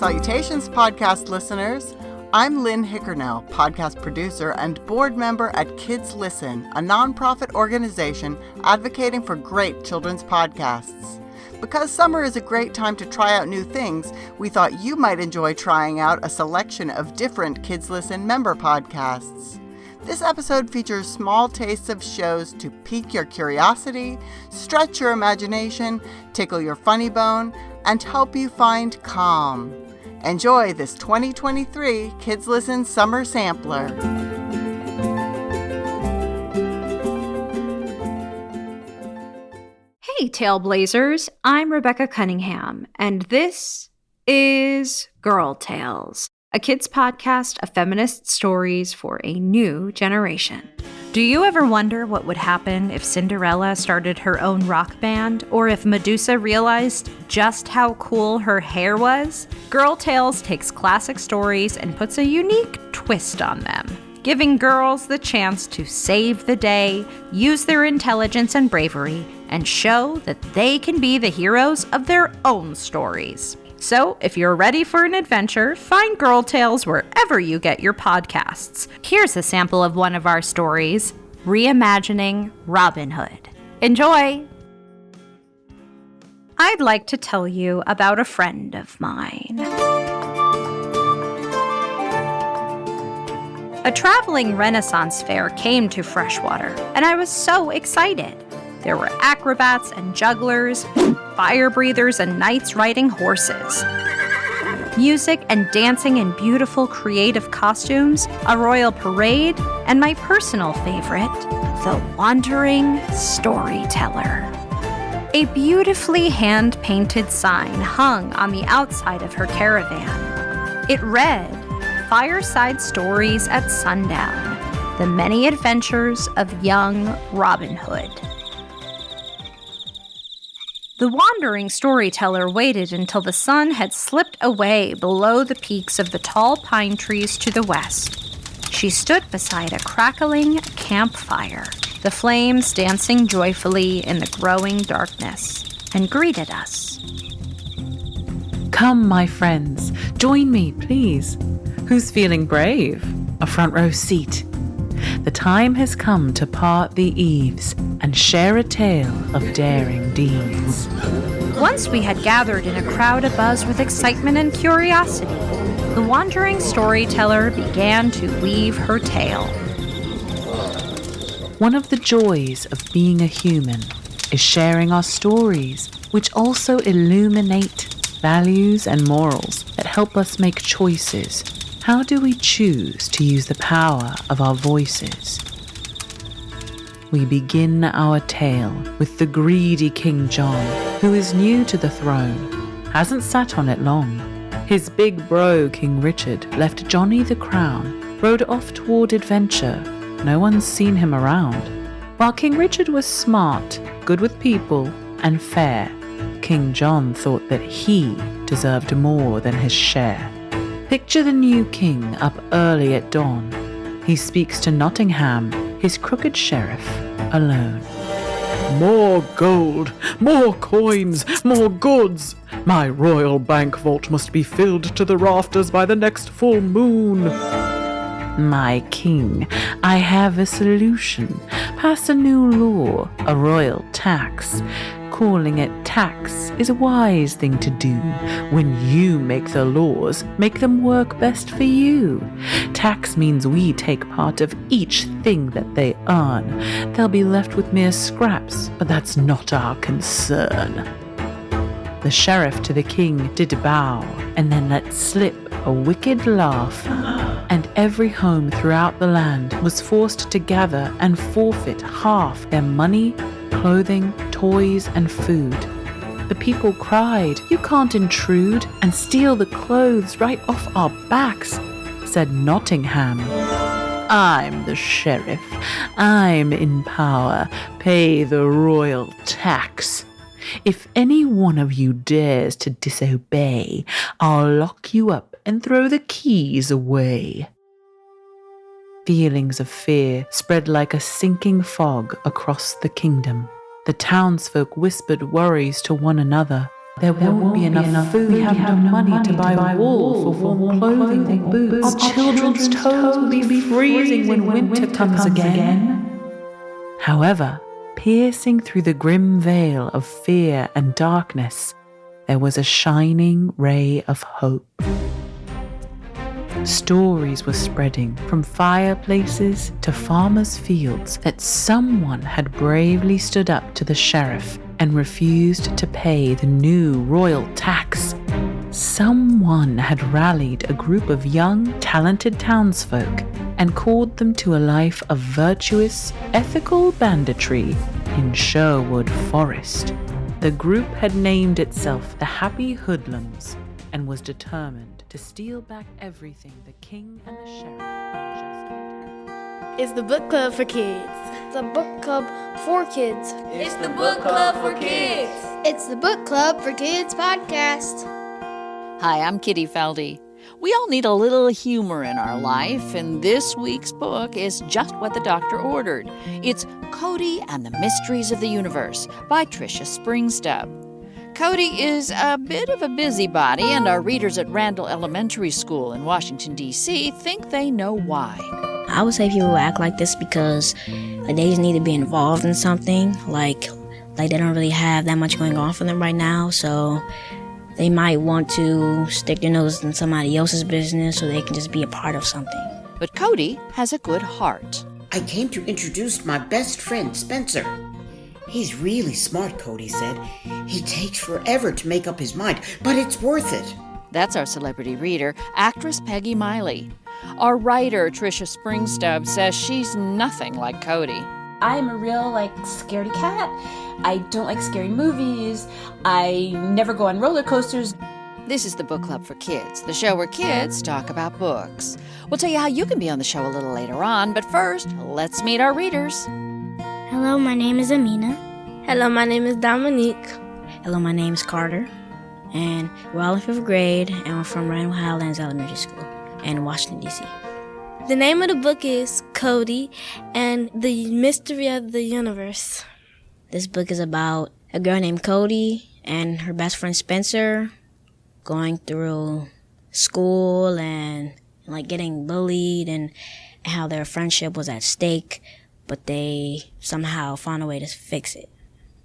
Salutations, podcast listeners. I'm Lynn Hickernell, podcast producer and board member at Kids Listen, a nonprofit organization advocating for great children's podcasts. Because summer is a great time to try out new things, we thought you might enjoy trying out a selection of different Kids Listen member podcasts. This episode features small tastes of shows to pique your curiosity, stretch your imagination, tickle your funny bone, and help you find calm. Enjoy this 2023 Kids Listen Summer Sampler. Hey, Tailblazers, I'm Rebecca Cunningham, and this is Girl Tales, a kids podcast of feminist stories for a new generation. Do you ever wonder what would happen if Cinderella started her own rock band, or if Medusa realized just how cool her hair was? Girl Tales takes classic stories and puts a unique twist on them, giving girls the chance to save the day, use their intelligence and bravery, and show that they can be the heroes of their own stories. So, if you're ready for an adventure, find Girl Tales wherever you get your podcasts. Here's a sample of one of our stories, Reimagining Robin Hood. Enjoy! I'd like to tell you about a friend of mine. A traveling Renaissance fair came to Freshwater, and I was so excited. There were acrobats and jugglers, fire breathers and knights riding horses, music and dancing in beautiful creative costumes, a royal parade, and my personal favorite, the wandering storyteller. A beautifully hand-painted sign hung on the outside of her caravan. It read, "Fireside Stories at Sundown, the many adventures of young Robin Hood." The wandering storyteller waited until the sun had slipped away below the peaks of the tall pine trees to the west. She stood beside a crackling campfire, the flames dancing joyfully in the growing darkness, and greeted us. "Come, my friends, join me, please. Who's feeling brave? A front row seat. The time has come to part the eaves and share a tale of daring deeds." Once we had gathered in a crowd abuzz with excitement and curiosity, the wandering storyteller began to weave her tale. One of the joys of being a human is sharing our stories, which also illuminate values and morals that help us make choices. How do we choose to use the power of our voices? We begin our tale with the greedy King John, who is new to the throne, hasn't sat on it long. His big bro, King Richard, left Johnny the crown, rode off toward adventure. No one's seen him around. While King Richard was smart, good with people, and fair, King John thought that he deserved more than his share. Picture the new king up early at dawn. He speaks to Nottingham, his crooked sheriff, alone. "More gold, more coins, more goods. My royal bank vault must be filled to the rafters by the next full moon." "My king, I have a solution. Pass a new law, a royal tax. Calling it tax is a wise thing to do. When you make the laws, make them work best for you. Tax means we take part of each thing that they earn. They'll be left with mere scraps, but that's not our concern." The sheriff to the king did bow, and then let slip a wicked laugh. And every home throughout the land was forced to gather and forfeit half their money, clothing, toys, and food. The people cried, "You can't intrude and steal the clothes right off our backs," said Nottingham. "I'm the sheriff. I'm in power. Pay the royal tax. If any one of you dares to disobey, I'll lock you up and throw the keys away." Feelings of fear spread like a sinking fog across the kingdom. The townsfolk whispered worries to one another. There won't be enough food. We have no money to buy wool for warm clothing or boots. Our children's toes will be freezing when winter comes again. However, piercing through the grim veil of fear and darkness, there was a shining ray of hope. Stories were spreading from fireplaces to farmers' fields that someone had bravely stood up to the sheriff and refused to pay the new royal tax. Someone had rallied a group of young, talented townsfolk and called them to a life of virtuous, ethical banditry in Sherwood Forest. The group had named itself the Happy Hoodlums and was determined to steal back everything the king and the sheriff had just taken. It's the book club for kids. It's a book club for kids. It's the book club for kids. It's the book club for kids podcast. Hi, I'm Kitty Feldy. We all need a little humor in our life, and this week's book is just what the doctor ordered. It's Cody and the Mysteries of the Universe by Tricia Springstub. Cody is a bit of a busybody, and our readers at Randall Elementary School in Washington, D.C. think they know why. I would say people act like this because they just need to be involved in something. Like they don't really have that much going on for them right now, so they might want to stick their nose in somebody else's business so they can just be a part of something. But Cody has a good heart. I came to introduce my best friend, Spencer. He's really smart, Cody said. He takes forever to make up his mind, but it's worth it. That's our celebrity reader, actress Peggy Miley. Our writer, Tricia Springstub, says she's nothing like Cody. I'm a real, scaredy cat. I don't like scary movies. I never go on roller coasters. This is the Book Club for Kids, the show where kids talk about books. We'll tell you how you can be on the show a little later on, but first, let's meet our readers. Hello, my name is Amina. Hello, my name is Dominique. Hello, my name is Carter, and we're all in 5th grade, and we're from Randall Highlands Elementary School in Washington, D.C. The name of the book is Cody and the Mystery of the Universe. This book is about a girl named Cody and her best friend Spencer going through school and getting bullied and how their friendship was at stake, but they somehow found a way to fix it.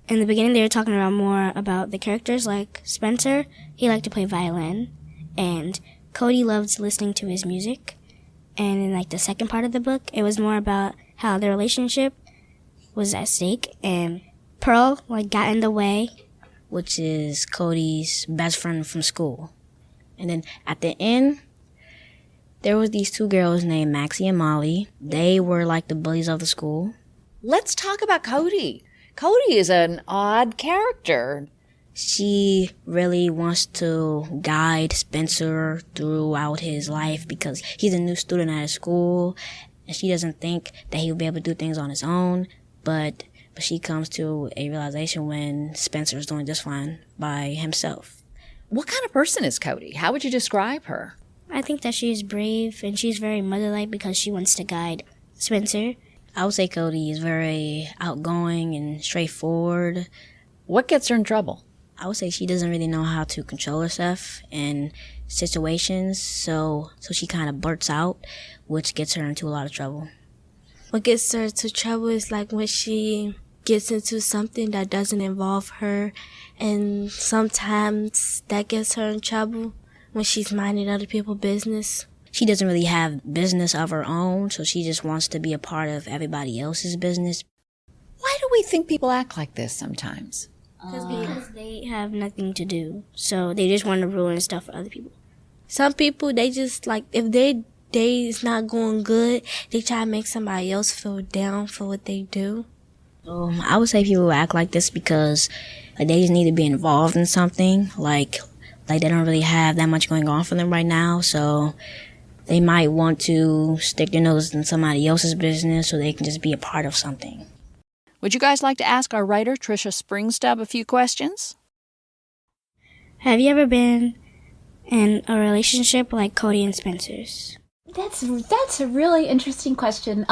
In the beginning, they were talking more about the characters, like Spencer. He liked to play violin, and Cody loved listening to his music. And in the second part of the book, it was more about how their relationship was at stake, and Pearl got in the way, which is Cody's best friend from school. And then at the end, there was these two girls named Maxie and Molly. They were the bullies of the school. Let's talk about Cody. Cody is an odd character. She really wants to guide Spencer throughout his life because he's a new student at school, and she doesn't think that he'll be able to do things on his own, but she comes to a realization when Spencer is doing just fine by himself. What kind of person is Cody? How would you describe her? I think that she is brave, and she's very mother-like because she wants to guide Spencer. I would say Cody is very outgoing and straightforward. What gets her in trouble? I would say she doesn't really know how to control herself in situations, so she kind of blurts out, which gets her into a lot of trouble. What gets her into trouble is when she gets into something that doesn't involve her, and sometimes that gets her in trouble when she's minding other people's business. She doesn't really have business of her own, so she just wants to be a part of everybody else's business. Why do we think people act like this sometimes? Because they have nothing to do, so they just want to ruin stuff for other people. Some people, they just if their day is not going good, they try to make somebody else feel down for what they do. I would say people act like this because they just need to be involved in something. Like they don't really have that much going on for them right now, so they might want to stick their nose in somebody else's business so they can just be a part of something. Would you guys like to ask our writer, Tricia Springstub, a few questions? Have you ever been in a relationship like Cody and Spencer's? That's a really interesting question.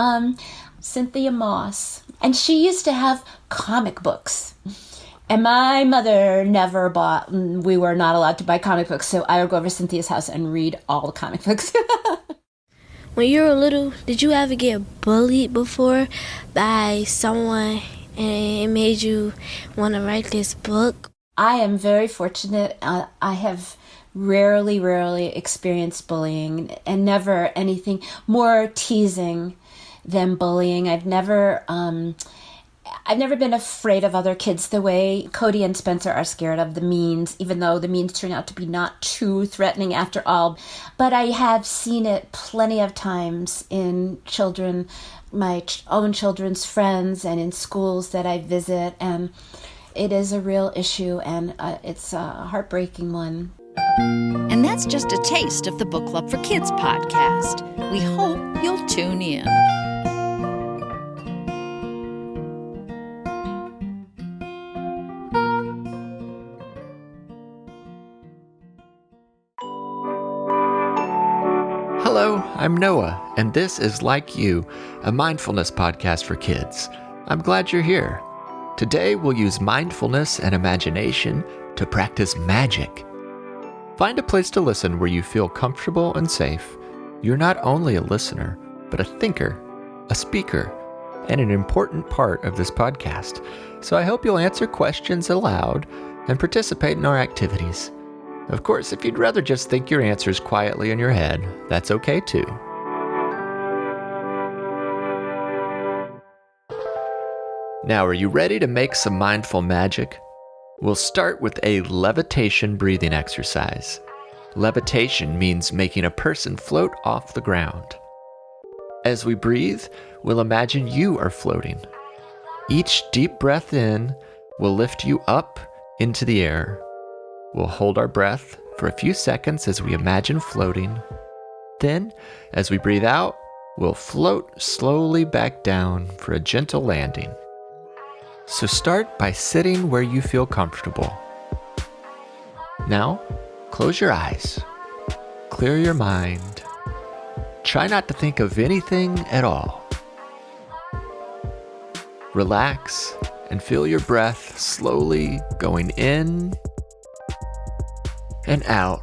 Cynthia Moss. And she used to have comic books. And my mother never bought, we were not allowed to buy comic books, so I would go over to Cynthia's house and read all the comic books. When you were little, did you ever get bullied before by someone and it made you want to write this book? I am very fortunate. I have rarely experienced bullying, and never anything more teasing than bullying. I've never been afraid of other kids the way Cody and Spencer are scared of the Means, even though the Means turn out to be not too threatening after all. But I have seen it plenty of times in children, my own children's friends, and in schools that I visit, and it is a real issue, and it's a heartbreaking one. And that's just a taste of the Book Club for Kids podcast. We hope you'll tune in. Hello, I'm Noah, and this is Like You, a mindfulness podcast for kids. I'm glad you're here. Today we'll use mindfulness and imagination to practice magic. Find a place to listen where you feel comfortable and safe. You're not only a listener, but a thinker, a speaker, and an important part of this podcast. So I hope you'll answer questions aloud and participate in our activities. Of course, if you'd rather just think your answers quietly in your head, that's okay too. Now, are you ready to make some mindful magic? We'll start with a levitation breathing exercise. Levitation means making a person float off the ground. As we breathe, we'll imagine you are floating. Each deep breath in will lift you up into the air. We'll hold our breath for a few seconds as we imagine floating. Then, as we breathe out, we'll float slowly back down for a gentle landing. So start by sitting where you feel comfortable. Now, close your eyes. Clear your mind. Try not to think of anything at all. Relax and feel your breath slowly going in and out.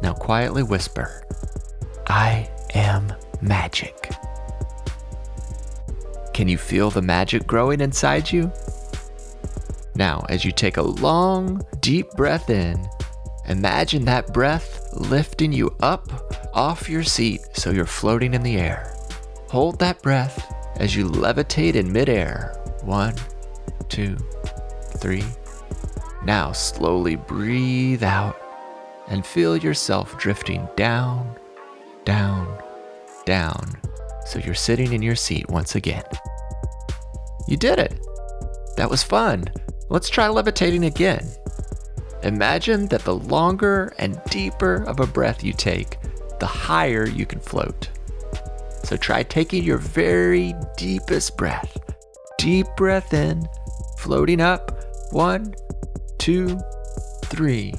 Now quietly whisper, "I am magic." Can you feel the magic growing inside you? Now, as you take a long, deep breath in, imagine that breath lifting you up off your seat so you're floating in the air. Hold that breath as you levitate in midair. 1, 2, 3. Now slowly breathe out and feel yourself drifting down, down, down. So you're sitting in your seat once again. You did it! That was fun. Let's try levitating again. Imagine that the longer and deeper of a breath you take, the higher you can float. So try taking your very deepest breath. Deep breath in, floating up. 1, 2, 3.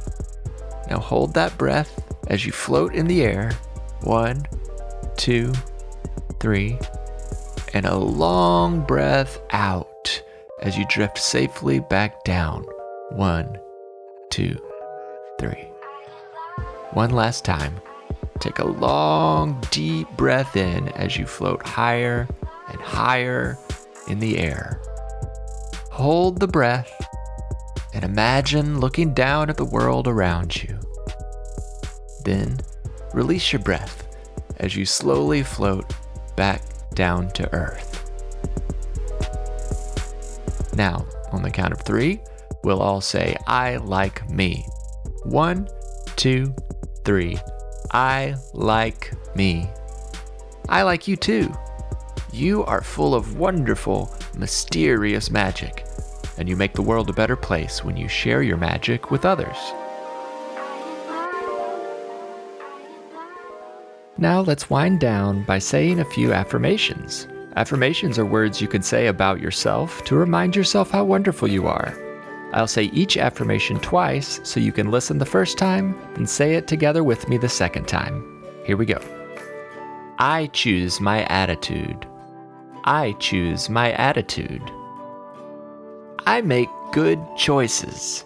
Now hold that breath as you float in the air. 1, 2, 3, and a long breath out as you drift safely back down. 1, 2, 3. One last time. Take a long, deep breath in as you float higher and higher in the air. Hold the breath and imagine looking down at the world around you. Then release your breath as you slowly float back down to earth. Now, on the count of 3, we'll all say, "I like me." 1, 2, 3. I like me. I like you too. You are full of wonderful, mysterious magic, and you make the world a better place when you share your magic with others. Now let's wind down by saying a few affirmations. Affirmations are words you can say about yourself to remind yourself how wonderful you are. I'll say each affirmation twice so you can listen the first time and say it together with me the second time. Here we go. I choose my attitude. I choose my attitude. I make good choices.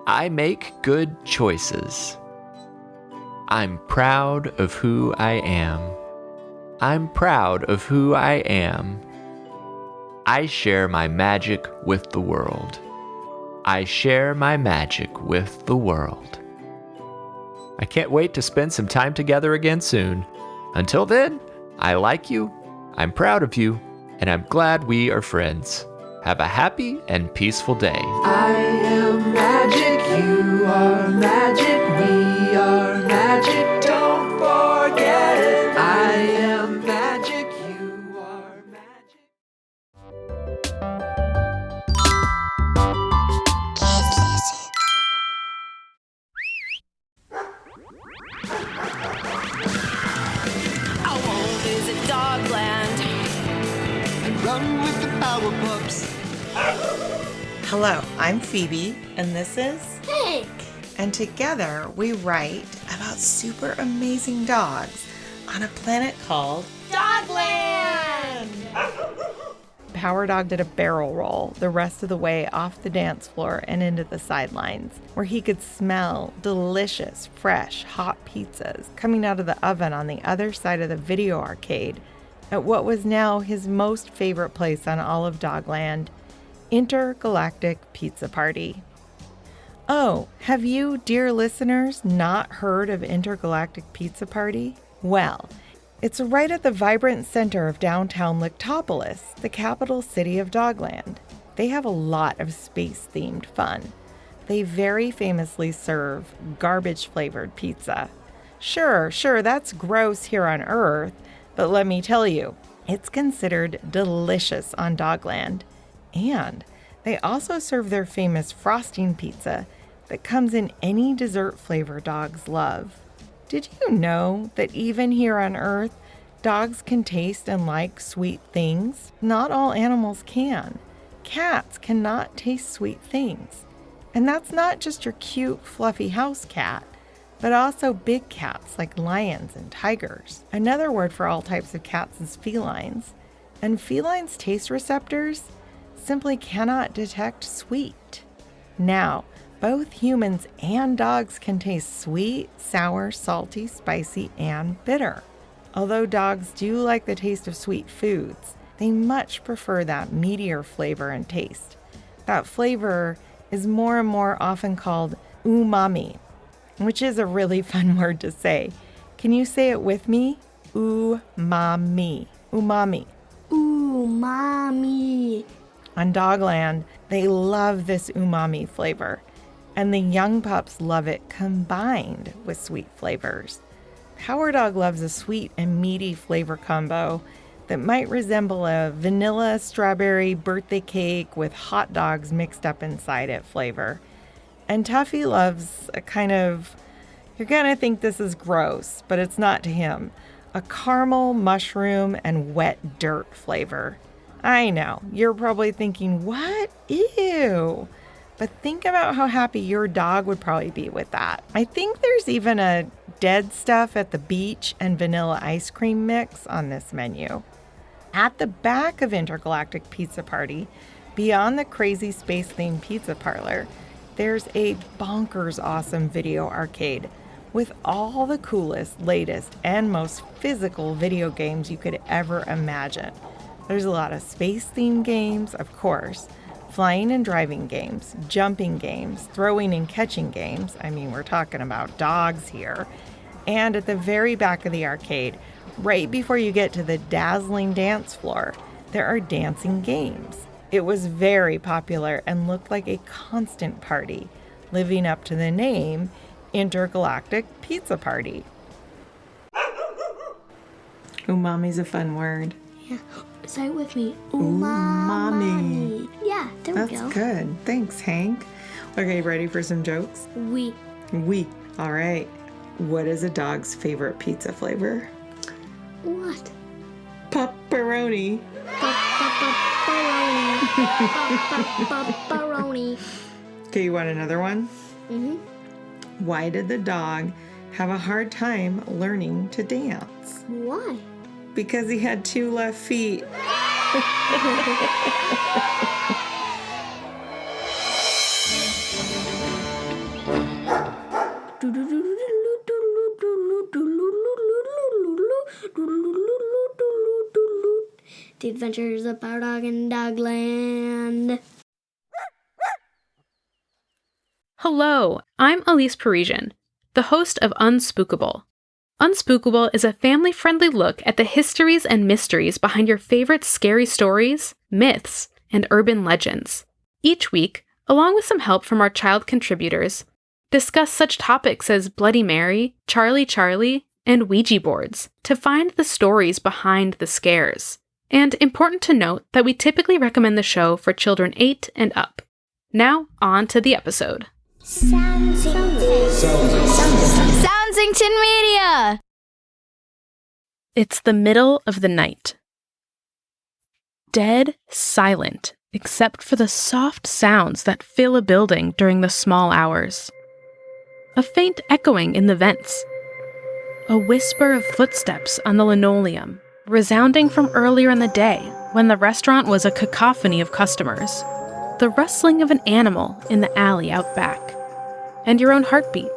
I make good choices. I'm proud of who I am. I'm proud of who I am. I share my magic with the world. I share my magic with the world. I can't wait to spend some time together again soon. Until then, I like you, I'm proud of you, and I'm glad we are friends. Have a happy and peaceful day. I am magic, you are magic, we are magic, don't forget it. I am magic, you are magic. I won't visit Dogland and run with the Power Pups. Hello, I'm Phoebe, and this is Hank. And together we write about super amazing dogs on a planet called Dogland! Power Dog did a barrel roll the rest of the way off the dance floor and into the sidelines, where he could smell delicious, fresh, hot pizzas coming out of the oven on the other side of the video arcade at what was now his most favorite place on all of Dogland, Intergalactic Pizza Party. Oh, have you, dear listeners, not heard of Intergalactic Pizza Party? Well, it's right at the vibrant center of downtown Lictopolis, the capital city of Dogland. They have a lot of space-themed fun. They very famously serve garbage-flavored pizza. Sure, that's gross here on Earth, but let me tell you, it's considered delicious on Dogland. And they also serve their famous frosting pizza that comes in any dessert flavor dogs love. Did you know that even here on Earth, dogs can taste and like sweet things? Not all animals can. Cats cannot taste sweet things. And that's not just your cute, fluffy house cat, but also big cats like lions and tigers. Another word for all types of cats is felines. And felines' taste receptors simply cannot detect sweet. Now, both humans and dogs can taste sweet, sour, salty, spicy, and bitter. Although dogs do like the taste of sweet foods, they much prefer that meatier flavor and taste. That flavor is more and more often called umami, which is a really fun word to say. Can you say it with me? Umami. Umami. Umami. On Dogland, they love this umami flavor, and the young pups love it combined with sweet flavors. Power Dog loves a sweet and meaty flavor combo that might resemble a vanilla strawberry birthday cake with hot dogs mixed up inside it flavor. And Tuffy loves a kind of, you're gonna think this is gross, but it's not to him, a caramel, mushroom, and wet dirt flavor. I know, you're probably thinking, what? Ew. But think about how happy your dog would probably be with that. I think there's even a dead stuff at the beach and vanilla ice cream mix on this menu. At the back of Intergalactic Pizza Party, beyond the crazy space-themed pizza parlor, there's a bonkers awesome video arcade with all the coolest, latest, and most physical video games you could ever imagine. There's a lot of space-themed games, of course, flying and driving games, jumping games, throwing and catching games. I mean, we're talking about dogs here. And at the very back of the arcade, right before you get to the dazzling dance floor, there are dancing games. It was very popular and looked like a constant party, living up to the name Intergalactic Pizza Party. Umami's a fun word. Yeah. Say it with me. Umami. Yeah, there we go. That's good. Thanks, Hank. Okay, ready for some jokes? We. All right. What is a dog's favorite pizza flavor? What? Pepperoni. Pepperoni. Okay, you want another one? Mm-hmm. Why did the dog have a hard time learning to dance? Why? Because he had 2 left feet. Adventures of Power Dog in Dogland. Hello, I'm Elise Parisian, the host of Unspookable. Unspookable is a family-friendly look at the histories and mysteries behind your favorite scary stories, myths, and urban legends. Each week, along with some help from our child contributors, discuss such topics as Bloody Mary, Charlie Charlie, and Ouija boards to find the stories behind the scares. And important to note that we typically recommend the show for children 8 and up. Now, on to the episode. Soundsington Media! It's the middle of the night. Dead silent, except for the soft sounds that fill a building during the small hours. A faint echoing in the vents. A whisper of footsteps on the linoleum, resounding from earlier in the day when the restaurant was a cacophony of customers. The rustling of an animal in the alley out back. And your own heartbeat.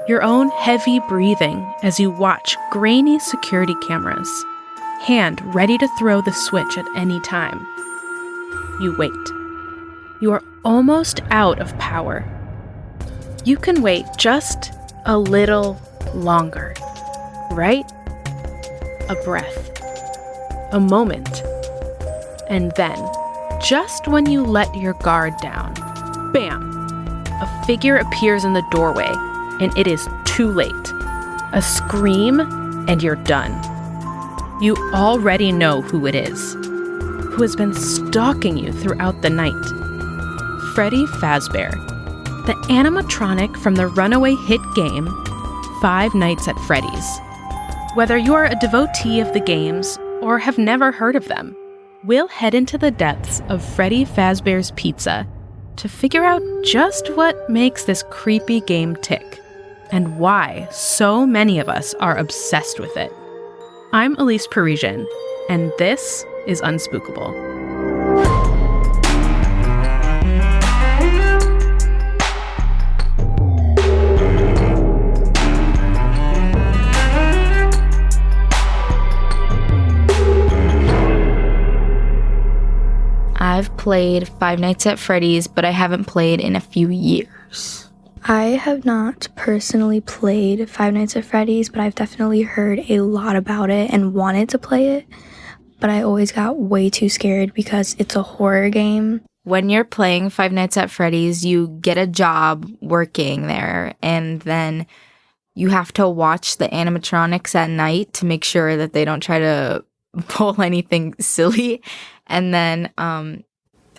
Your own heavy breathing as you watch grainy security cameras. Hand ready to throw the switch at any time. You wait. You are almost out of power. You can wait just a little longer, right? A breath. A moment. And then, just when you let your guard down, bam! A figure appears in the doorway, and it is too late. A scream, and you're done. You already know who it is, who has been stalking you throughout the night. Freddy Fazbear, the animatronic from the runaway hit game, Five Nights at Freddy's. Whether you are a devotee of the games or have never heard of them, we'll head into the depths of Freddy Fazbear's Pizza to figure out just what makes this creepy game tick, and why so many of us are obsessed with it. I'm Elise Parisian, and this is Unspookable. I've played Five Nights at Freddy's, but I haven't played in a few years. I have not personally played Five Nights at Freddy's, but I've definitely heard a lot about it and wanted to play it, but I always got way too scared because it's a horror game. When you're playing Five Nights at Freddy's, you get a job working there, and then you have to watch the animatronics at night to make sure that they don't try to pull anything silly. And then,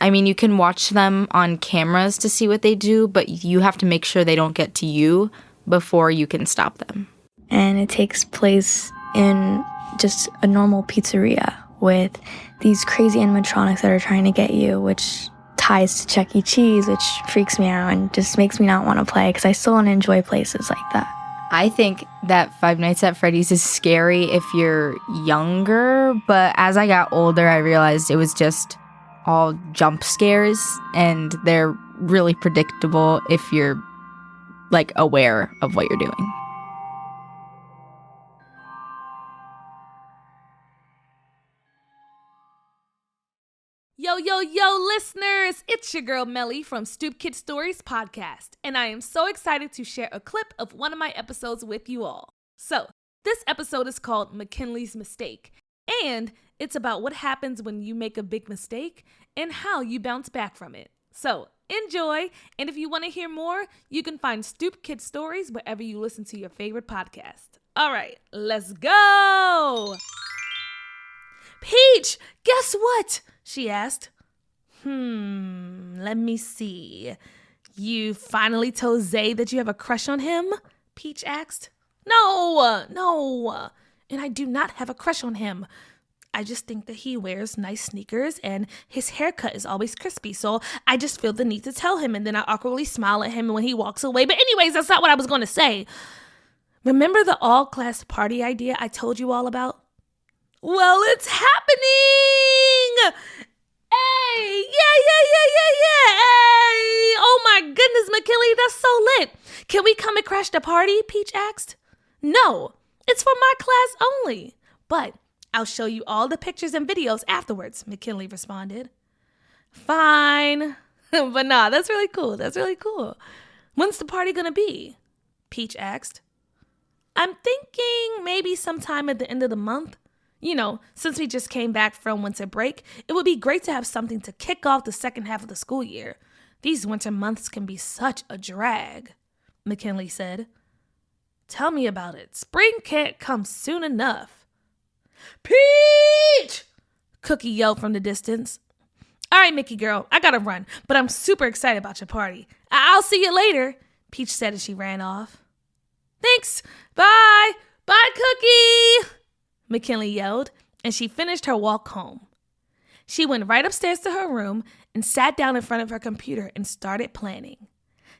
you can watch them on cameras to see what they do, but you have to make sure they don't get to you before you can stop them. And it takes place in just a normal pizzeria with these crazy animatronics that are trying to get you, which ties to Chuck E. Cheese, which freaks me out and just makes me not want to play because I still want to enjoy places like that. I think that Five Nights at Freddy's is scary if you're younger, but as I got older, I realized it was just all jump scares, and they're really predictable if you're, aware of what you're doing. Yo, listeners! It's your girl Melly from Stoop Kid Stories podcast, and I am so excited to share a clip of one of my episodes with you all. So, this episode is called McKinley's Mistake, and it's about what happens when you make a big mistake and how you bounce back from it. So, enjoy, and if you want to hear more, you can find Stoop Kid Stories wherever you listen to your favorite podcast. All right, let's go! Peach, guess what? She asked. Let me see. You finally told Zay that you have a crush on him? Peach asked. No. And I do not have a crush on him. I just think that he wears nice sneakers and his haircut is always crispy. So I just feel the need to tell him, and then I awkwardly smile at him when he walks away. But anyways, that's not what I was going to say. Remember the all-class party idea I told you all about? Well, it's happening! Hey! Yeah! Hey! Oh my goodness, McKinley, that's so lit. Can we come and crash the party? Peach asked. No, it's for my class only. But I'll show you all the pictures and videos afterwards, McKinley responded. Fine. But nah, that's really cool. That's really cool. When's the party gonna be? Peach asked. I'm thinking maybe sometime at the end of the month. You know, since we just came back from winter break, it would be great to have something to kick off the second half of the school year. These winter months can be such a drag, McKinley said. Tell me about it. Spring can't come soon enough. Peach! Cookie yelled from the distance. All right, Mickey girl, I gotta run, but I'm super excited about your party. I'll see you later, Peach said as she ran off. Thanks. Bye. Bye, Cookie, McKinley yelled, and she finished her walk home. She went right upstairs to her room and sat down in front of her computer and started planning.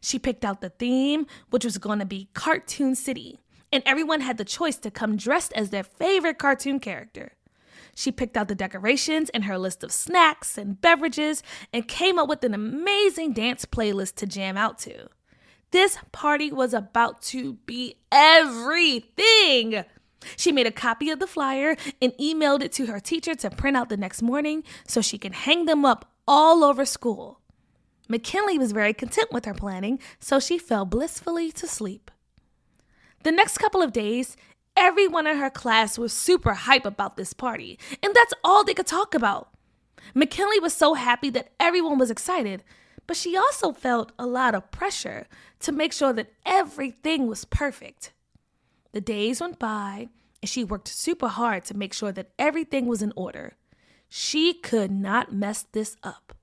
She picked out the theme, which was going to be Cartoon City, and everyone had the choice to come dressed as their favorite cartoon character. She picked out the decorations and her list of snacks and beverages and came up with an amazing dance playlist to jam out to. This party was about to be everything. She made a copy of the flyer and emailed it to her teacher to print out the next morning so she could hang them up all over school. McKinley was very content with her planning, so she fell blissfully to sleep. The next couple of days, everyone in her class was super hype about this party, and that's all they could talk about. McKinley was so happy that everyone was excited, but she also felt a lot of pressure to make sure that everything was perfect. The days went by, and she worked super hard to make sure that everything was in order. She could not mess this up.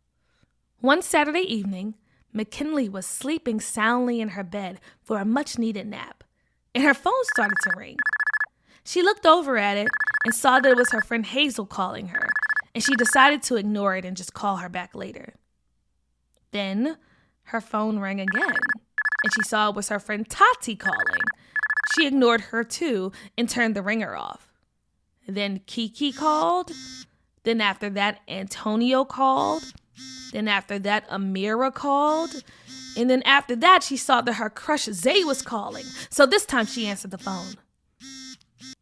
One Saturday evening, McKinley was sleeping soundly in her bed for a much-needed nap, and her phone started to ring. She looked over at it and saw that it was her friend Hazel calling her, and she decided to ignore it and just call her back later. Then her phone rang again, and she saw it was her friend Tati calling. She ignored her too and turned the ringer off. Then Kiki called. Then after that, Antonio called. Then after that, Amira called. And then after that, she saw that her crush Zay was calling. So this time she answered the phone.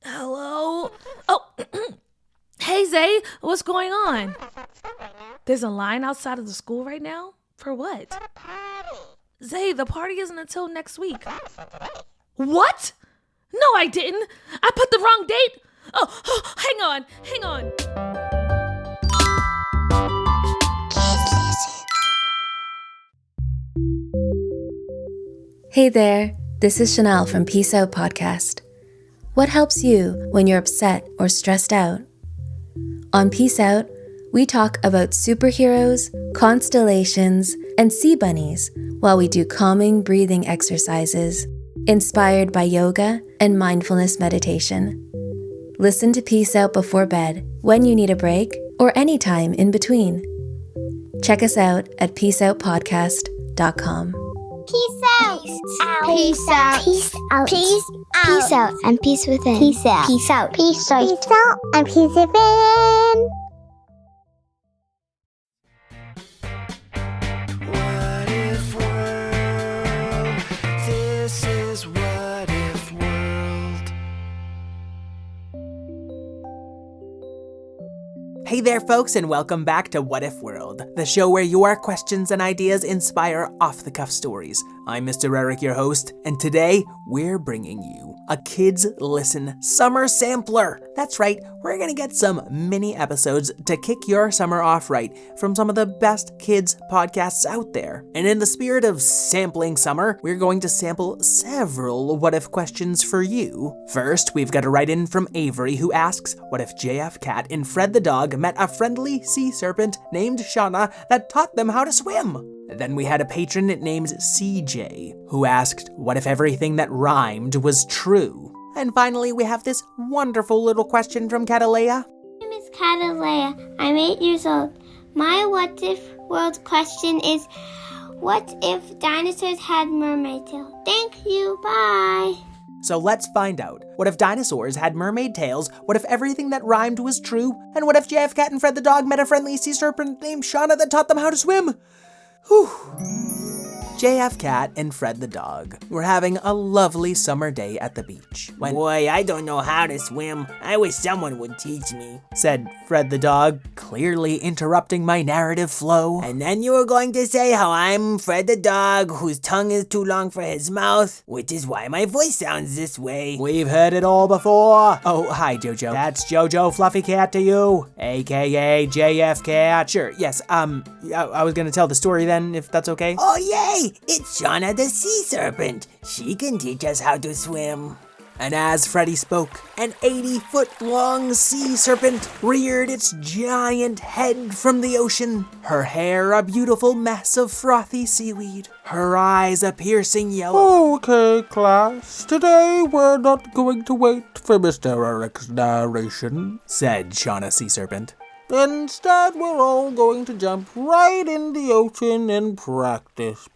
Hello? Oh, hey Zay, what's going on? There's a line outside of the school right now? For what? Zay, the party isn't until next week. What? No, I didn't. I put the wrong date. Oh, hang on. Hey there, this is Chanel from Peace Out Podcast. What helps you when you're upset or stressed out? On Peace Out, we talk about superheroes, constellations, and sea bunnies while we do calming breathing exercises inspired by yoga and mindfulness meditation. Listen to Peace Out before bed, when you need a break, or anytime in between. Check us out at peaceoutpodcast.com. Peace out. Peace out. Peace out. Peace out. Peace out and peace within. Peace out. Peace out. Peace out. Peace out and peace within. What if world? This is What If World. Hey there, folks, and welcome back to What If World, the show where your questions and ideas inspire off-the-cuff stories. I'm Mr. Eric, your host, and today we're bringing you a Kids Listen Summer Sampler. That's right, we're gonna get some mini episodes to kick your summer off right from some of the best kids podcasts out there. And in the spirit of sampling summer, we're going to sample several what if questions for you. First, we've got a write-in from Avery who asks, what if JF Cat and Fred the dog met a friendly sea serpent named Shauna that taught them how to swim? Then we had a patron named CJ who asked, what if everything that rhymed was true? And finally, we have this wonderful little question from Catalea. My name is Catalea. I'm 8 years old. My What If World question is, what if dinosaurs had mermaid tails? Thank you, bye. So let's find out. What if dinosaurs had mermaid tails? What if everything that rhymed was true? And what if JF Cat and Fred the dog met a friendly sea serpent named Shauna that taught them how to swim? Whew. JF Cat and Fred the dog were having a lovely summer day at the beach. Boy, I don't know how to swim. I wish someone would teach me, said Fred the dog, clearly interrupting my narrative flow. And then you were going to say how I'm Fred the dog whose tongue is too long for his mouth, which is why my voice sounds this way. We've heard it all before. Oh, hi, Jojo. That's Jojo Fluffy Cat to you, aka JF Cat. Sure, yes, I was gonna tell the story then, if that's okay. Oh, yay! It's Shauna the sea serpent. She can teach us how to swim. And as Freddy spoke, an 80-foot-long sea serpent reared its giant head from the ocean, her hair a beautiful mess of frothy seaweed, her eyes a piercing yellow. Okay, class, today we're not going to wait for Mr. Eric's narration, said Shauna Sea Serpent. Instead, we're all going to jump right in the ocean and practice.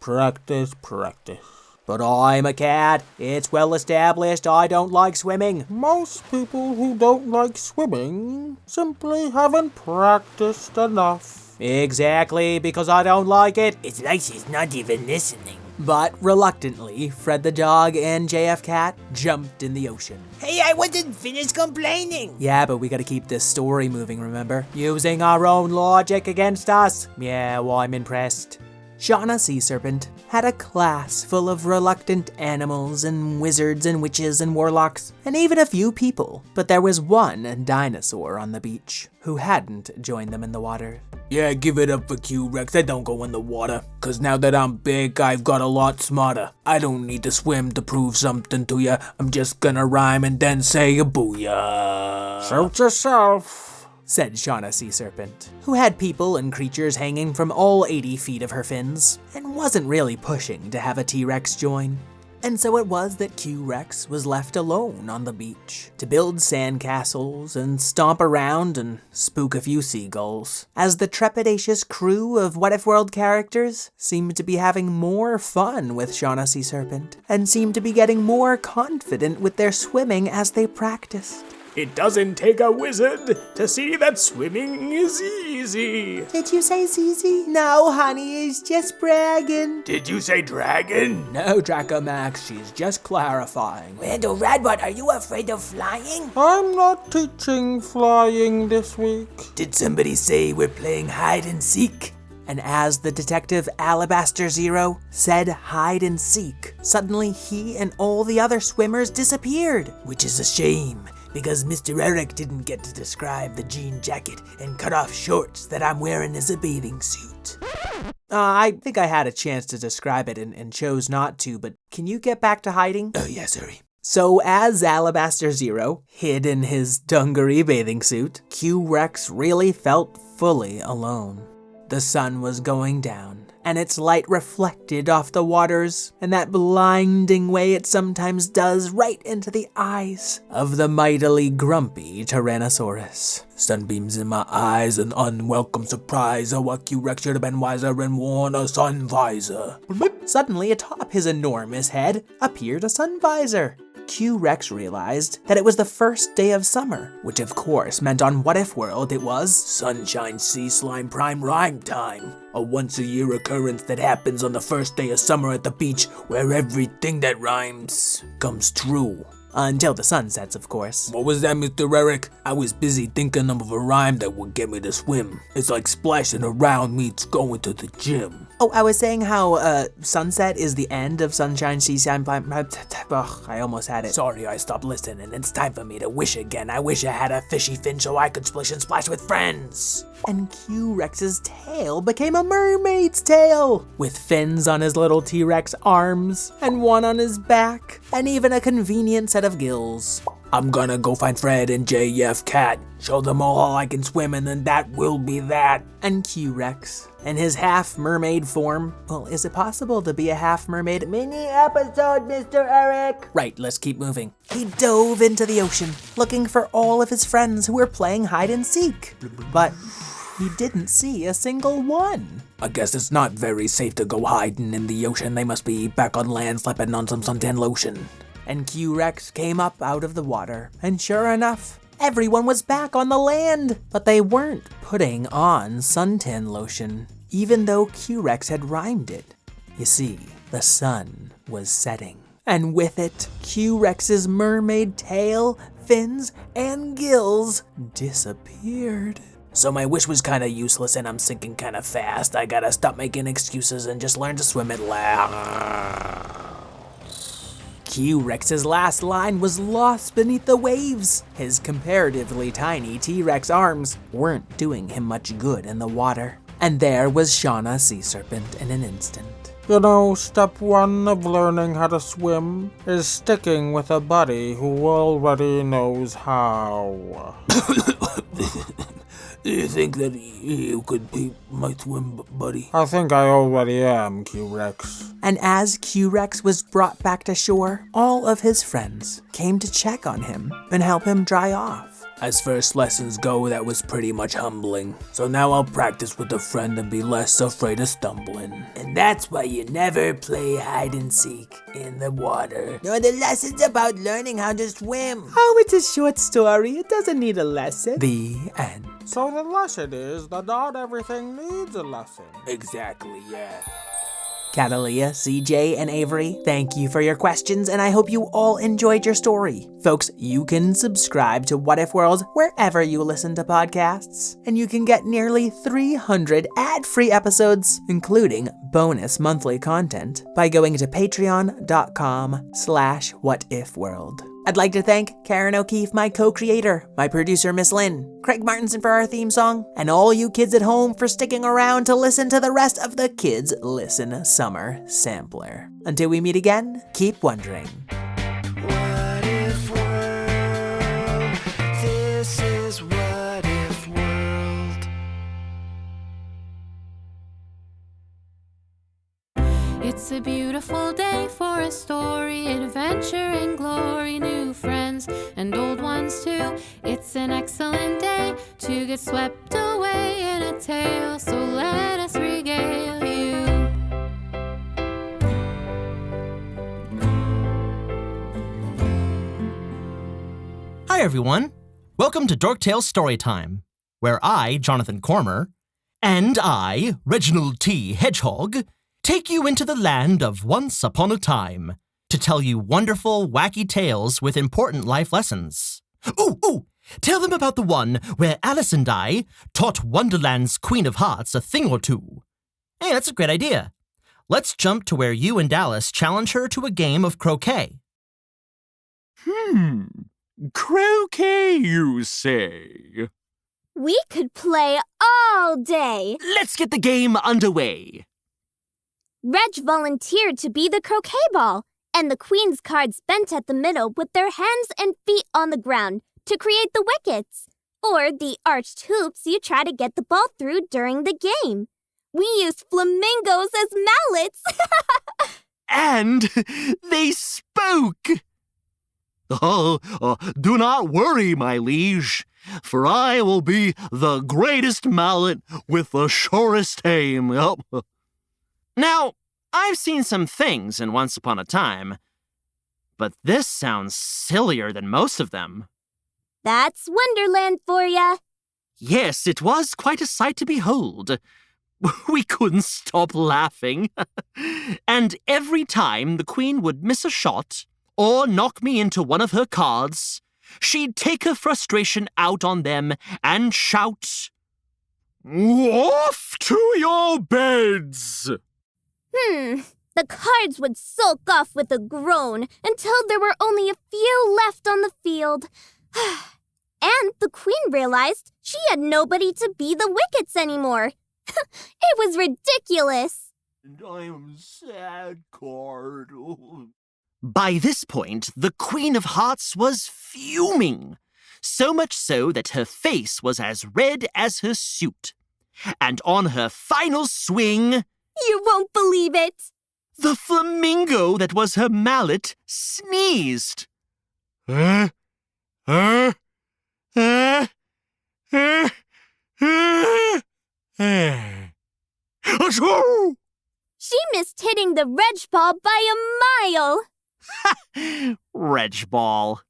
But I'm a cat. It's well established I don't like swimming. Most people who don't like swimming simply haven't practiced enough. Exactly, because I don't like it. It's like she's not even listening. But reluctantly, Fred the dog and JF Cat jumped in the ocean. Hey, I wasn't finished complaining. Yeah, but we gotta keep this story moving, remember? Using our own logic against us. Yeah, well, I'm impressed. Shauna Sea Serpent had a class full of reluctant animals and wizards and witches and warlocks, and even a few people. But there was one dinosaur on the beach who hadn't joined them in the water. Yeah, give it up for Q-Rex. I don't go in the water. 'Cause now that I'm big, I've got a lot smarter. I don't need to swim to prove something to ya. I'm just gonna rhyme and then say a booyah. Suit yourself, said Shauna Sea Serpent, who had people and creatures hanging from all 80 feet of her fins, and wasn't really pushing to have a T-Rex join. And so it was that Q-Rex was left alone on the beach to build sandcastles and stomp around and spook a few seagulls, as the trepidatious crew of What If World characters seemed to be having more fun with Shauna Sea Serpent, and seemed to be getting more confident with their swimming as they practiced. It doesn't take a wizard to see that swimming is easy. Did you say Zizi? No, honey, he's just bragging. Did you say dragon? No, Draco Max, she's just clarifying. Randall Radbot, are you afraid of flying? I'm not teaching flying this week. Did somebody say we're playing hide and seek? And as the detective Alabaster Zero said hide and seek, suddenly he and all the other swimmers disappeared. Which is a shame, because Mr. Eric didn't get to describe the jean jacket and cut-off shorts that I'm wearing as a bathing suit. I think I had a chance to describe it and chose not to, but can you get back to hiding? Oh, yes, hurry. So as Alabaster Zero hid in his dungaree bathing suit, Q-Rex really felt fully alone. The sun was going down, and its light reflected off the waters in that blinding way it sometimes does right into the eyes of the mightily grumpy Tyrannosaurus. Sunbeams in my eyes, an unwelcome surprise. Oh, what Q-Rex should have been wiser and worn a sun visor. Suddenly, atop his enormous head appeared a sun visor. Q-Rex realized that it was the first day of summer, which of course meant on What If World it was Sunshine Sea Slime Prime Rhyme Time, a once-a-year occurrence that happens on the first day of summer at the beach, where everything that rhymes comes true. Until the sun sets, of course. What was that, Mr. Eric? I was busy thinking of a rhyme that would get me to swim. It's like splashing around meets going to the gym. Oh, I was saying how sunset is the end of Sunshine Sea Slime Prime. Ugh, I almost had it. Sorry, I stopped listening. It's time for me to wish again. I wish I had a fishy fin so I could splish and splash with friends. And Q-Rex's tail became a mermaid's tail, with fins on his little T-Rex arms, and one on his back, and even a convenient set of gills. I'm gonna go find Fred and JF Cat, show them all how I can swim, and then that will be that. And Q-Rex, in his half-mermaid form, well, is it possible to be a half-mermaid? Mini episode, Mr. Eric! Right, let's keep moving. He dove into the ocean, looking for all of his friends who were playing hide and seek. But he didn't see a single one. I guess it's not very safe to go hiding in the ocean. They must be back on land slapping on some suntan lotion. And Q-Rex came up out of the water, and sure enough, everyone was back on the land. But they weren't putting on suntan lotion, even though Q-Rex had rhymed it. You see, the sun was setting. And with it, Q-Rex's mermaid tail, fins, and gills disappeared. So my wish was kinda useless and I'm sinking kinda fast. I gotta stop making excuses and just learn to swim at last. Q-Rex's last line was lost beneath the waves. His comparatively tiny T-Rex arms weren't doing him much good in the water. And there was Shauna Sea Serpent in an instant. You know, step one of learning how to swim is sticking with a buddy who already knows how. Do you think that you could be my swim buddy? I think I already am, Q-Rex. And as Q-Rex was brought back to shore, all of his friends came to check on him and help him dry off. As first lessons go, that was pretty much humbling. So now I'll practice with a friend and be less afraid of stumbling. And that's why you never play hide and seek in the water. No, the lesson's about learning how to swim. Oh, it's a short story. It doesn't need a lesson. The end. So the lesson is that not everything needs a lesson. Exactly, yeah. Catalia, CJ, and Avery, thank you for your questions, and I hope you all enjoyed your story. Folks, you can subscribe to What If World wherever you listen to podcasts, and you can get nearly 300 ad-free episodes, including bonus monthly content, by going to patreon.com/whatifworld. I'd like to thank Karen O'Keefe, my co-creator, my producer, Miss Lynn, Craig Martinson for our theme song, and all you kids at home for sticking around to listen to the rest of the Kids Listen Summer Sampler. Until we meet again, keep wondering. What if world? This is What If World. It's a beautiful day for a story, adventure and glory, new friends and old ones too. It's an excellent day to get swept away in a tale, so let us regale you. Hi everyone, welcome to Dork Tales Storytime, where I, Jonathan Cormer, and I, Reginald T. Hedgehog, take you into the land of Once Upon a Time to tell you wonderful, wacky tales with important life lessons. Ooh, tell them about the one where Alice and I taught Wonderland's Queen of Hearts a thing or two. Hey, that's a great idea. Let's jump to where you and Alice challenge her to a game of croquet. Croquet, you say? We could play all day. Let's get the game underway. Reg volunteered to be the croquet ball, and the queen's cards bent at the middle with their hands and feet on the ground to create the wickets, or the arched hoops you try to get the ball through during the game. We used flamingos as mallets. And they spoke. Do not worry, my liege, for I will be the greatest mallet with the shortest aim. Now, I've seen some things in Once Upon a Time, but this sounds sillier than most of them. That's Wonderland for ya. Yes, it was quite a sight to behold. We couldn't stop laughing. And every time the Queen would miss a shot or knock me into one of her cards, she'd take her frustration out on them and shout, "Off to your beds!" The cards would sulk off with a groan until there were only a few left on the field. And the queen realized she had nobody to be the wickets anymore. It was ridiculous. And I am sad card. By this point, the Queen of Hearts was fuming, so much so that her face was as red as her suit. And on her final swing... You won't believe it! The flamingo that was her mallet sneezed. She missed hitting the Reg ball by a mile. Reg ball.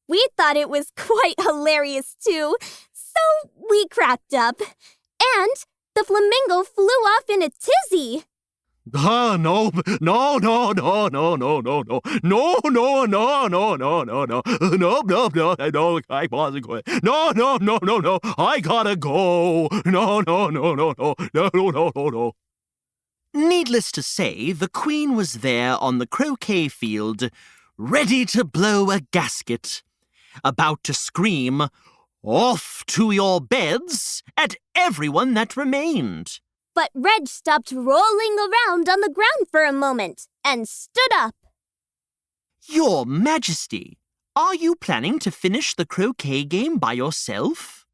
We thought it was quite hilarious too, so we cracked up. And the flamingo flew off in a tizzy. No, no, no, no, no, no, no, no, no, no, no, no, no, no, no, no, no, I wasn't going. No, no, no, no, no, I gotta go. No, no, no, no, no, no, no, no, no. Needless to say, the Queen was there on the croquet field, ready to blow a gasket, about to scream, "Off to your beds," at everyone that remained. But Reg stopped rolling around on the ground for a moment and stood up. Your Majesty, are you planning to finish the croquet game by yourself?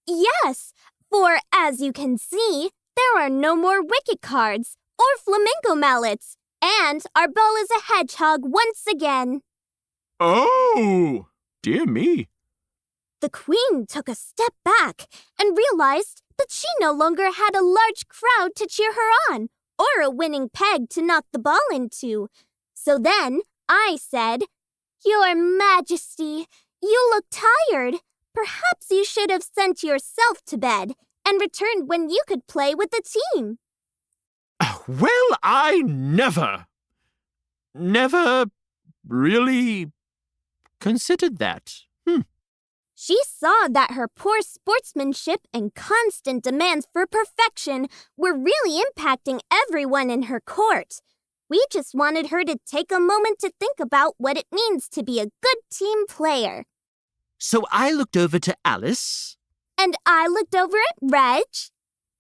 Yes, for as you can see, there are no more wicket cards or flamingo mallets, and our ball is a hedgehog once again. Oh, dear me. The Queen took a step back and realized that she no longer had a large crowd to cheer her on or a winning peg to knock the ball into. So then I said, "Your Majesty, you look tired. Perhaps you should have sent yourself to bed and returned when you could play with the team." Well, I never really considered that. She saw that her poor sportsmanship and constant demands for perfection were really impacting everyone in her court. We just wanted her to take a moment to think about what it means to be a good team player. So I looked over to Alice. And I looked over at Reg.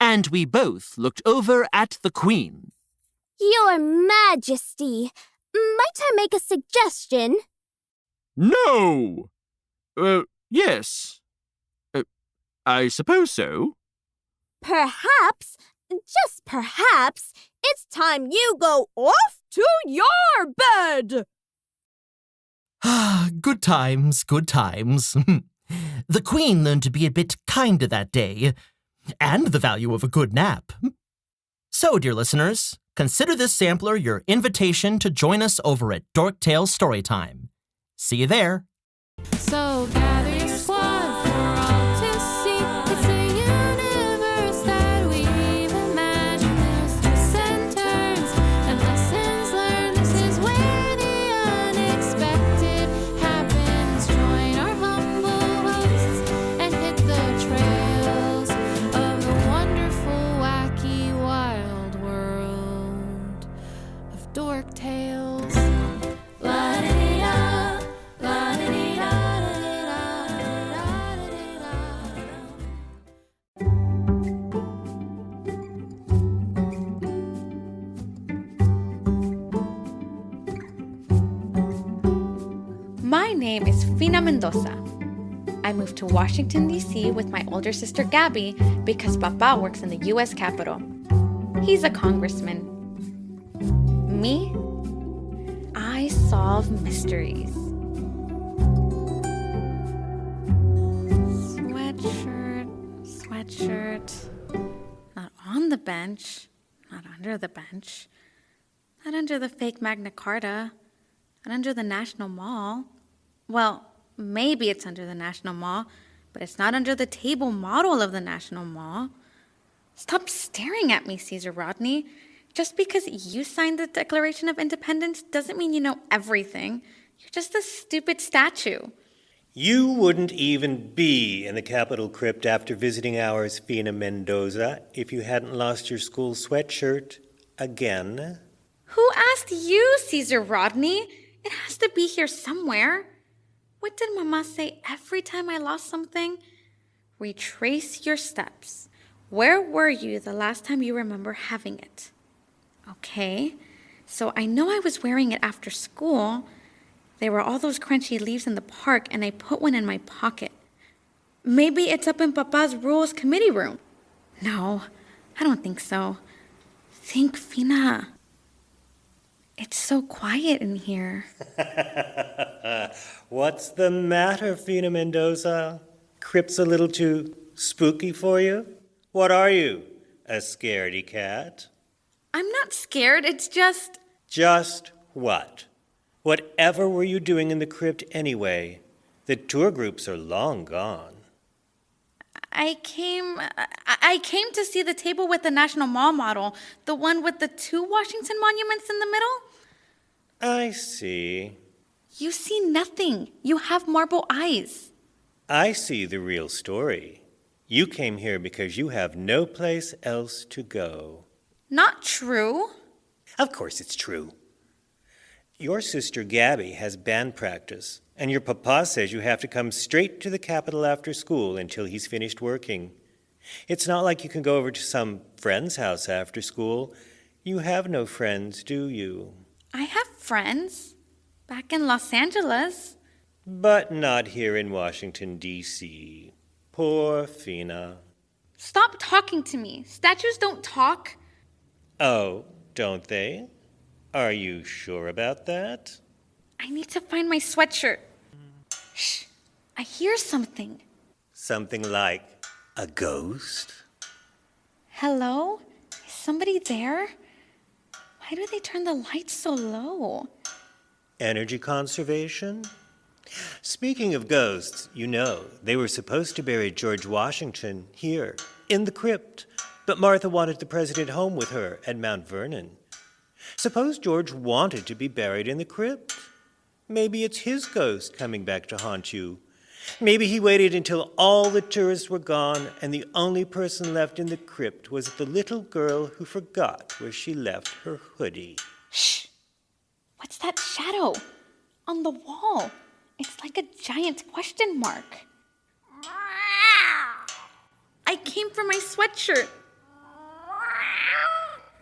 And we both looked over at the Queen. Your Majesty, might I make a suggestion? No! Yes. I suppose so. Perhaps, just perhaps, it's time you go off to your bed! Good times, good times. The Queen learned to be a bit kinder that day, and the value of a good nap. So, dear listeners, consider this sampler your invitation to join us over at Dork Tales Storytime. See you there. So gather your squad for all to see. It's a universe that we've imagined. There's twists and turns and lessons learned. This is where the unexpected happens. Join our humble hosts and hit the trails of the wonderful, wacky, wild world of Dork Tales. La-da-dee-da, la-da-dee-da. My name is Fina Mendoza. I moved to Washington, D.C. with my older sister Gabby because Papa works in the U.S. Capitol. He's a congressman. Me? I solve mysteries. Sweatshirt. Not on the bench. Not under the bench. Not under the fake Magna Carta. Not under the National Mall. Well, maybe it's under the National Mall, but it's not under the table model of the National Mall. Stop staring at me, Caesar Rodney. Just because you signed the Declaration of Independence doesn't mean you know everything. You're just a stupid statue. You wouldn't even be in the Capitol crypt after visiting ours, Fina Mendoza, if you hadn't lost your school sweatshirt again. Who asked you, Caesar Rodney? It has to be here somewhere. What did Mama say every time I lost something? Retrace your steps. Where were you the last time you remember having it? Okay, so I know I was wearing it after school. There were all those crunchy leaves in the park, and I put one in my pocket. Maybe it's up in Papa's Rules Committee room. No, I don't think so. Think, Fina. It's so quiet in here. What's the matter, Fina Mendoza? Crypt's a little too spooky for you? What are you, a scaredy cat? I'm not scared, it's just... Just what? Whatever were you doing in the crypt anyway? The tour groups are long gone. I I came to see the table with the National Mall model, the one with the 2 Washington monuments in the middle. I see. You see nothing. You have marble eyes. I see the real story. You came here because you have no place else to go. Not true. Of course it's true. Your sister Gabby has band practice, and your papa says you have to come straight to the Capitol after school until he's finished working. It's not like you can go over to some friend's house after school. You have no friends, do you? I have friends. Back in Los Angeles. But not here in Washington, D.C. Poor Fina. Stop talking to me. Statues don't talk. Oh, don't they? Are you sure about that? I need to find my sweatshirt. Shh. I hear something. Something like a ghost? Hello? Is somebody there? Why do they turn the lights so low? Energy conservation? Speaking of ghosts, you know, they were supposed to bury George Washington here, in the crypt, but Martha wanted the president home with her at Mount Vernon. Suppose George wanted to be buried in the crypt? Maybe it's his ghost coming back to haunt you. Maybe he waited until all the tourists were gone and the only person left in the crypt was the little girl who forgot where she left her hoodie. Shh! What's that shadow? On the wall. It's like a giant question mark. I came for my sweatshirt.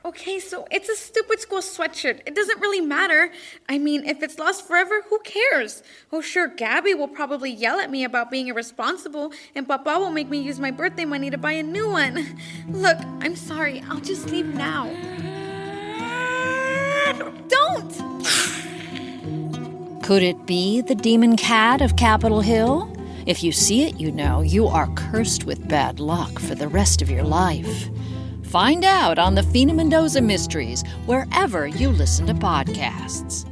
Okay, so it's a stupid school sweatshirt. It doesn't really matter. I mean, if it's lost forever, who cares? Oh, sure, Gabby will probably yell at me about being irresponsible, and Papa will make me use my birthday money to buy a new one. Look, I'm sorry. I'll just leave now. Don't! Could it be the demon cat of Capitol Hill? If you see it, you know you are cursed with bad luck for the rest of your life. Find out on the Fina Mendoza Mysteries, wherever you listen to podcasts.